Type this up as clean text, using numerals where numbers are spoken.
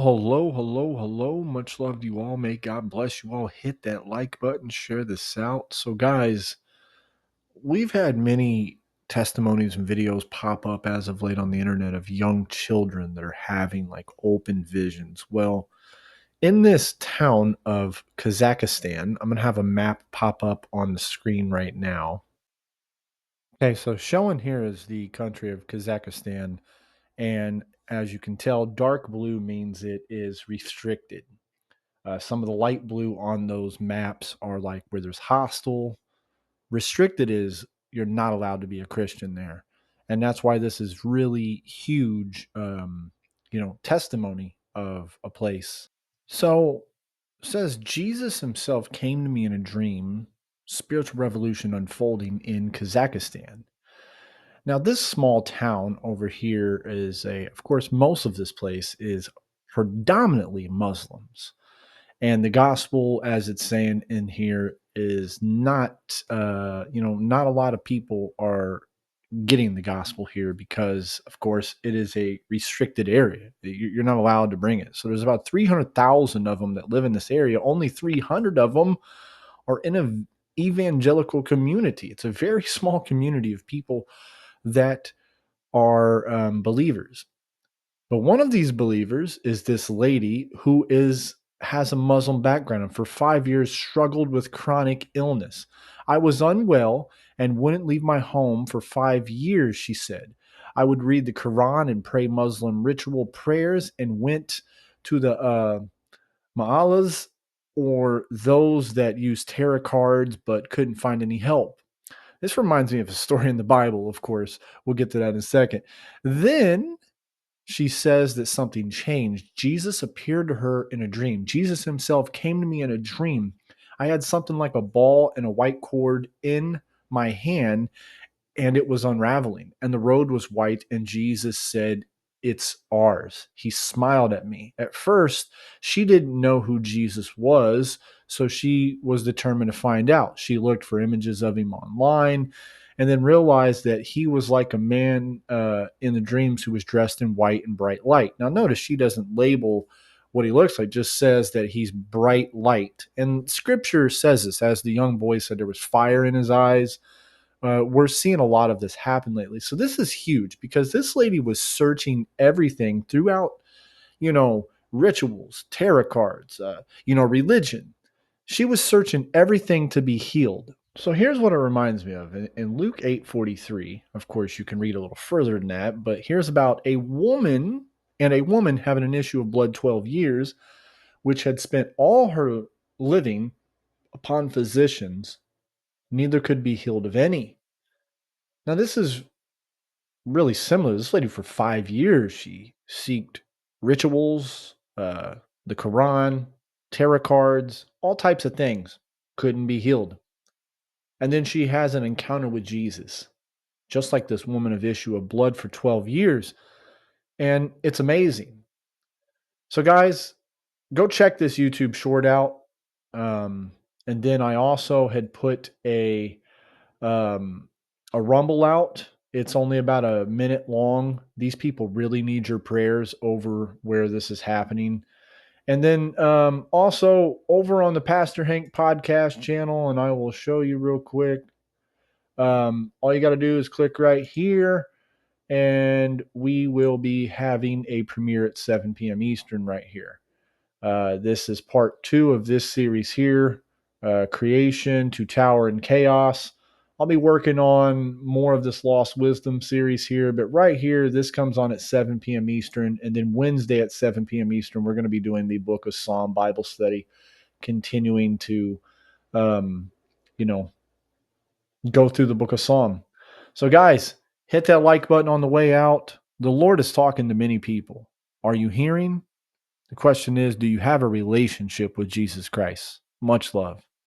Hello, hello, hello. Much love to you all. May God bless you all. Hit that like button, share this out. So, guys, we've had many testimonies and videos pop up as of late on the internet of young children that are having like open visions. Well, in this town of Kazakhstan, I'm going to have a map pop up on the screen right now. Okay, so showing here is the country of Kazakhstan. And as you can tell, dark blue means it is restricted. Some of the light blue on those maps are like where there's hostile. Restricted is you're not allowed to be a Christian there, and that's why this is really huge. Testimony of a place. So it says Jesus himself came to me in a dream. Spiritual revolution unfolding in Kazakhstan. Now, this small town over here is of course, most of this place is predominantly Muslims, and the gospel as it's saying in here is not not a lot of people are getting the gospel here because of course it is a restricted area. You're not allowed to bring it, so there's about 300,000 of them that live in this area. Only 300 of them are in a evangelical community. It's a very small community of people that are believers. But one of these believers is this lady who is has a Muslim background and for 5 years struggled with chronic illness. I was unwell and wouldn't leave my home for 5 years, she said. I would read the Quran and pray Muslim ritual prayers and went to the ma'alas or those that use tarot cards but couldn't find any help. This reminds me of a story in the Bible, of course. We'll get to that in a second. Then she says that something changed. Jesus appeared to her in a dream. Jesus himself came to me in a dream. I had something like a ball and a white cord in my hand, and it was unraveling, and the road was white, and Jesus said, "It's ours." He smiled at me. At first, she didn't know who Jesus was, so she was determined to find out. She looked for images of him online and then realized that he was like a man in the dreams who was dressed in white and bright light. Now, notice she doesn't label what he looks like, just says that he's bright light. And scripture says this, as the young boy said, there was fire in his eyes. We're seeing a lot of this happen lately. So this is huge because this lady was searching everything throughout, rituals, tarot cards, religion. She was searching everything to be healed. So here's what it reminds me of. In Luke 8:43, of course, you can read a little further than that, but here's about a woman having an issue of blood 12 years, which had spent all her living upon physicians, neither could be healed of any. Now, this is really similar. This lady, for 5 years, she seeked rituals, the Quran, tarot cards, all types of things, couldn't be healed. And then she has an encounter with Jesus, just like this woman of issue of blood for 12 years. And it's amazing. So, guys, go check this YouTube short out. And then I also had put um, a rumble out. It's only about a minute long. These people really need your prayers over where this is happening. And then also over on the Pastor Hank podcast channel, and I will show you real quick. All you got to do is click right here, and we will be having a premiere at 7 p.m. Eastern right here. This is part 2 of this series here, Creation to Tower and Chaos. I'll be working on more of this Lost Wisdom series here, but right here, this comes on at 7 p.m. Eastern, and then Wednesday at 7 p.m. Eastern, we're going to be doing the Book of Psalm Bible study, continuing to, um, you know, go through the Book of Psalm. So, guys, hit that like button on the way out. The Lord is talking to many people. Are you hearing? The question is, do you have a relationship with Jesus Christ? Much love.